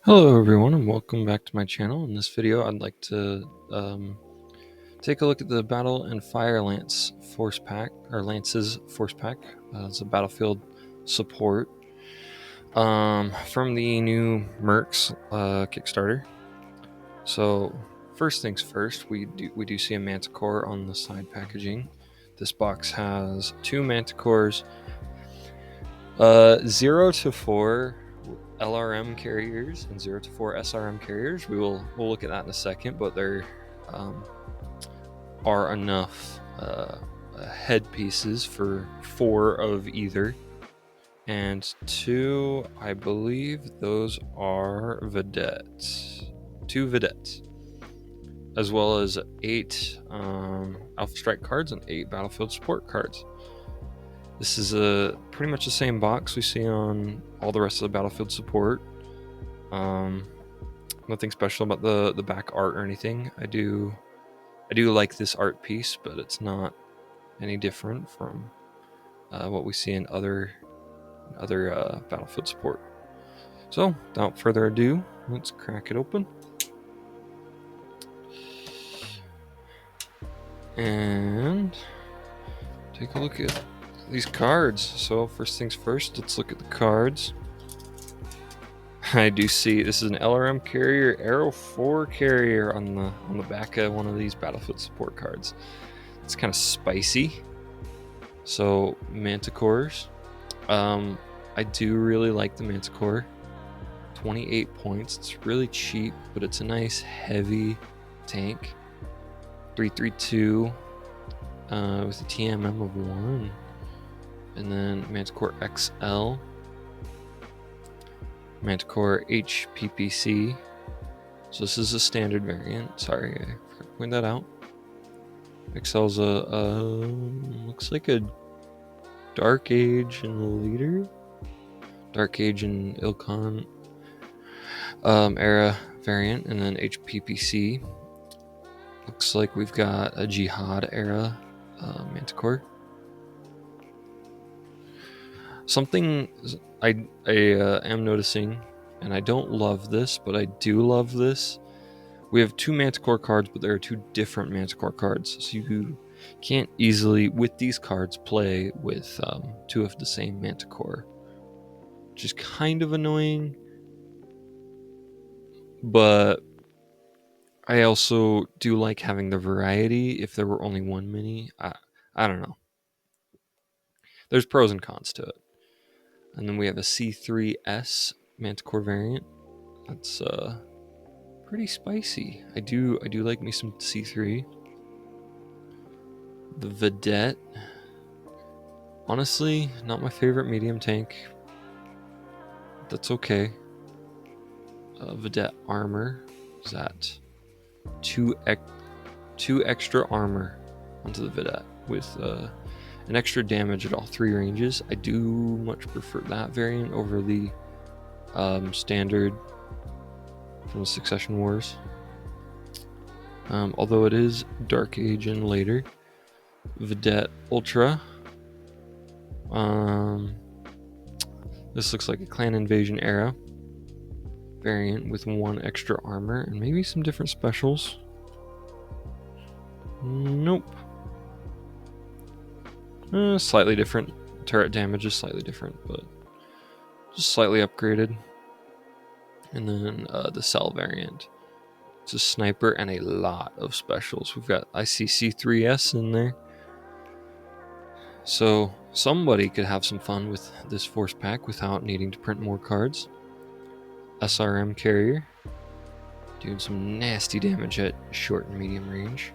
Hello everyone and welcome back to my channel. In this video I'd like to take a look at the Battle and Fire Lance Forcepack, or Lances Forcepack. It's a battlefield support from the new Mercs Kickstarter. So first things first, we do see a Manticore on the side packaging. This box has two Manticores, 0 to 4 LRM carriers and 0 to 4 SRM carriers. We'll look at that in a second, but there are enough headpieces for 4 of either, and 2, I believe those are vedettes. 2 vedettes, as well as 8 Alpha Strike cards and 8 Battlefield Support cards. This is pretty much the same box we see on all the rest of the Battlefield Support. Nothing special about the back art or anything. I do like this art piece, but it's not any different from what we see in other Battlefield Support. So, without further ado, let's crack it open. And take a look at these cards. So first things first, let's look at the cards. I do see this is an LRM carrier, Arrow 4 carrier on the back of one of these Battlefield Support cards. It's kind of spicy. So Manticores, I do really like the Manticore. 28 points. It's really cheap, but it's a nice heavy tank. 332 with a TMM of 1, and then Manticore XL, Manticore HPPC. So this is a standard variant. Sorry, I forgot to point that out. XL's looks like a Dark Age and Leader, Dark Age and Ilkhan era variant, and then HPPC. Looks like we've got a Jihad era Manticore. Something I am noticing, and I don't love this, but I do love this. We have 2 Manticore cards, but there are 2 different Manticore cards, so you can't easily, with these cards, play with 2 of the same Manticore, which is kind of annoying. But I also do like having the variety. If there were only one mini, I don't know. There's pros and cons to it. And then we have a C3S Manticore variant. That's pretty spicy. I do like me some C3. The Vedette, honestly, not my favorite medium tank. That's okay. Vedette armor is that 2 extra armor onto the Vedette with an extra damage at all 3 ranges. I do much prefer that variant over the standard from the Succession Wars. Although it is Dark Age and later. Vedette Ultra. This looks like a Clan Invasion era variant with 1 extra armor and maybe some different specials. Nope. Slightly different. Turret damage is slightly different, but just slightly upgraded. And then the Cell variant. It's a sniper and a lot of specials. We've got ICC3S in there. So somebody could have some fun with this force pack without needing to print more cards. SRM carrier, doing some nasty damage at short and medium range.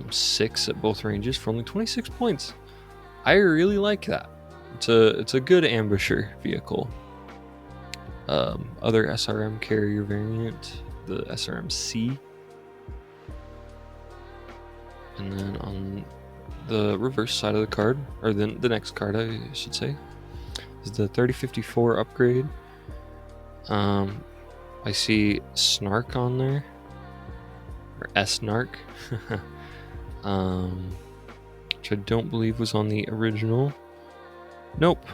6 at both ranges for only 26 points. I really like that. It's a good ambusher vehicle. Other SRM carrier variant, the SRM-C. And then on the reverse side of the card, or the next card I should say, is the 3054 upgrade. I see Snark on there, or S-Nark, which I don't believe was on the original. Nope.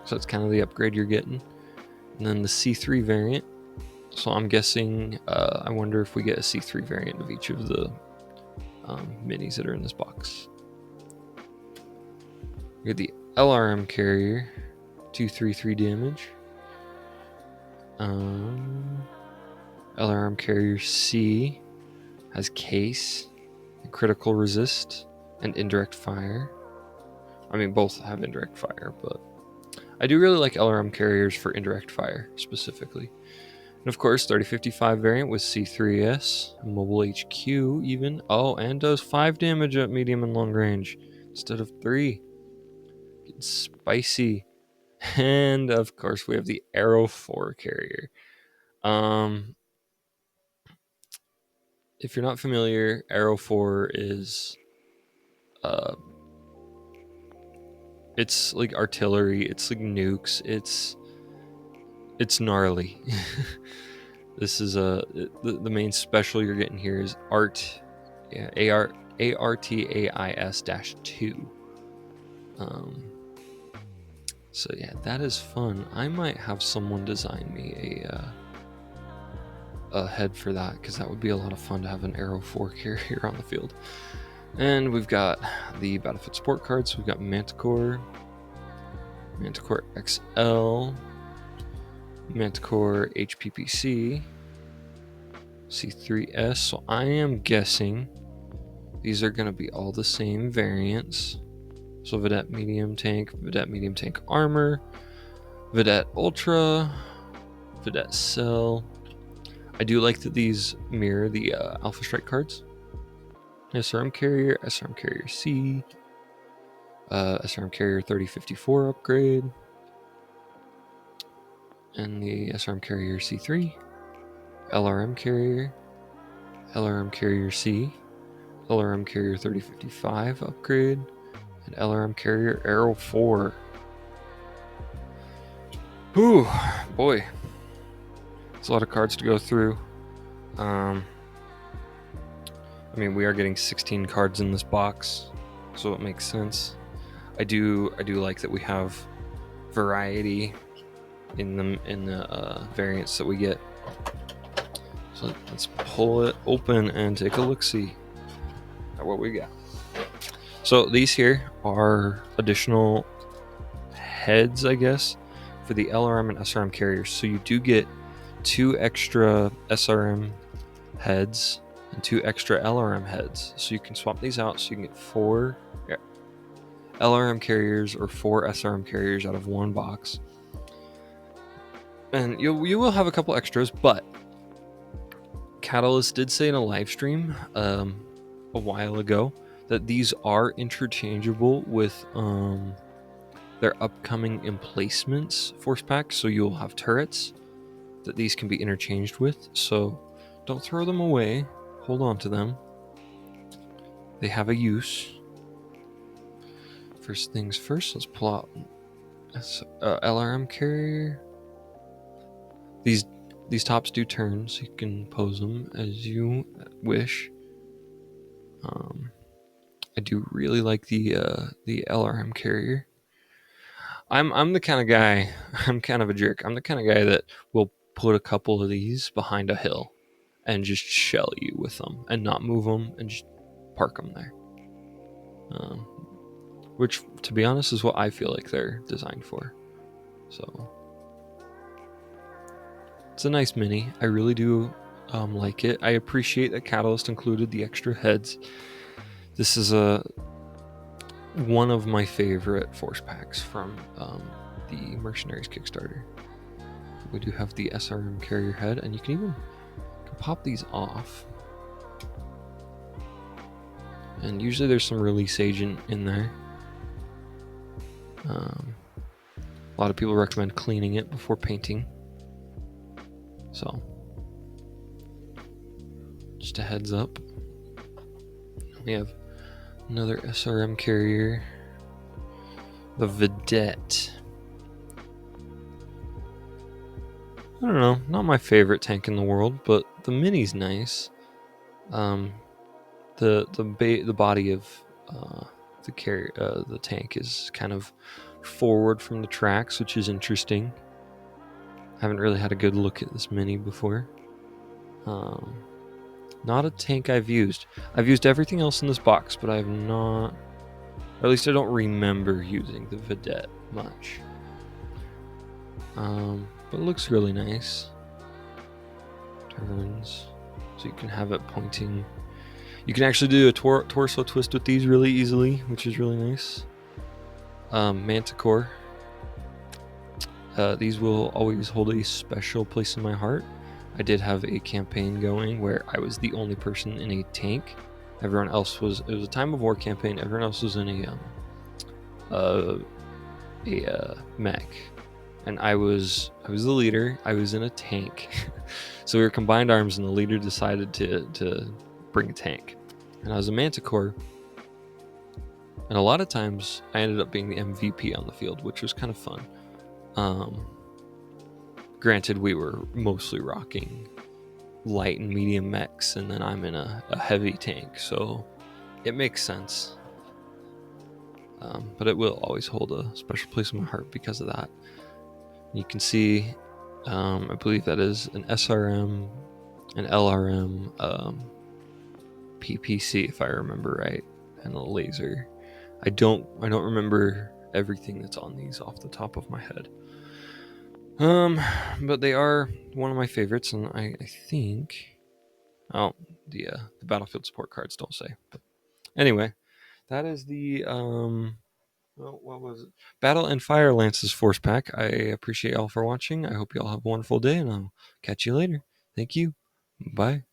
So that's kind of the upgrade you're getting. And then the C3 variant. So I'm guessing, I wonder if we get a C3 variant of each of the minis that are in this box. We get the LRM carrier, 233 damage. LRM carrier C has case, and critical resist, and indirect fire. I mean, both have indirect fire, but I do really like LRM carriers for indirect fire specifically. And of course, 3055 variant with C3S, mobile HQ even. Oh, and does 5 damage at medium and long range instead of 3. Getting spicy. And of course, we have the Arrow 4 carrier. If you're not familiar, Arrow 4 is it's like artillery, it's like nukes, it's gnarly. This is the main special you're getting here is ARTAIS-2. So yeah, that is fun. I might have someone design me a head for that, because that would be a lot of fun to have an Arrow 4 carrier on the field. And we've got the Battlefield Sport cards. We've got Manticore, Manticore XL, Manticore HPPC, C3S. So I am guessing these are going to be all the same variants. So Vedette Medium Tank, Vedette Medium Tank Armor, Vedette Ultra, Vedette Cell. I do like that these mirror the Alpha Strike cards. SRM Carrier, SRM Carrier C, SRM Carrier 3054 upgrade, and the SRM Carrier C3, LRM Carrier, LRM Carrier C, LRM Carrier 3055 upgrade, and LRM Carrier Arrow 4. Whew, boy. It's a lot of cards to go through. I mean, we are getting 16 cards in this box, so it makes sense. I do like that we have variety in the variants that we get. So let's pull it open and take a look-see at what we got. So these here are additional heads, I guess, for the LRM and SRM carriers. So you do get 2 extra SRM heads and 2 extra LRM heads. So you can swap these out so you can get 4 LRM carriers or 4 SRM carriers out of one box. And you will have a couple extras, but Catalyst did say in a live stream a while ago that these are interchangeable with their upcoming emplacements force packs. So you'll have turrets that these can be interchanged with. So don't throw them away. Hold on to them. They have a use. First things first, let's pull out LRM carrier. These tops do turn, so you can pose them as you wish. I do really like the LRM carrier. I'm the kind of guy. I'm kind of a jerk. I'm the kind of guy that will put a couple of these behind a hill and just shell you with them and not move them and just park them there. Which, to be honest, is what I feel like they're designed for. So it's a nice mini. I really do like it. I appreciate that Catalyst included the extra heads. This is one of my favorite force packs from the Mercenaries Kickstarter. We do have the SRM carrier head, and you can pop these off. And usually there's some release agent in there. A lot of people recommend cleaning it before painting. So, just a heads up. We have another SRM carrier, the Vedette. I don't know, not my favorite tank in the world, but the mini's nice. The body of the tank is kind of forward from the tracks, which is interesting. Haven't really had a good look at this mini before. Not a tank I've used. I've used everything else in this box, but I have not, or at least I don't remember using the Vedette much. But it looks really nice. Turns, so you can have it pointing. You can actually do a torso twist with these really easily, which is really nice. Manticore. These will always hold a special place in my heart. I did have a campaign going where I was the only person in a tank. Everyone else was. It was a time of war campaign. Everyone else was in a mech, and I was the leader. I was in a tank, so we were combined arms, and the leader decided to bring a tank, and I was a Manticore. And a lot of times, I ended up being the MVP on the field, which was kind of fun. Granted, we were mostly rocking light and medium mechs, and then I'm in a heavy tank, so it makes sense. But it will always hold a special place in my heart because of that. You can see, I believe that is an SRM and LRM PPC, if I remember right, and a laser. I don't remember everything that's on these off the top of my head. But they are one of my favorites, and I think, oh, the battlefield support cards don't say. But anyway, that is the well, what was it? Battle and Fire Lances Forcepack. I appreciate y'all for watching. I hope y'all have a wonderful day, and I'll catch you later. Thank you. Bye.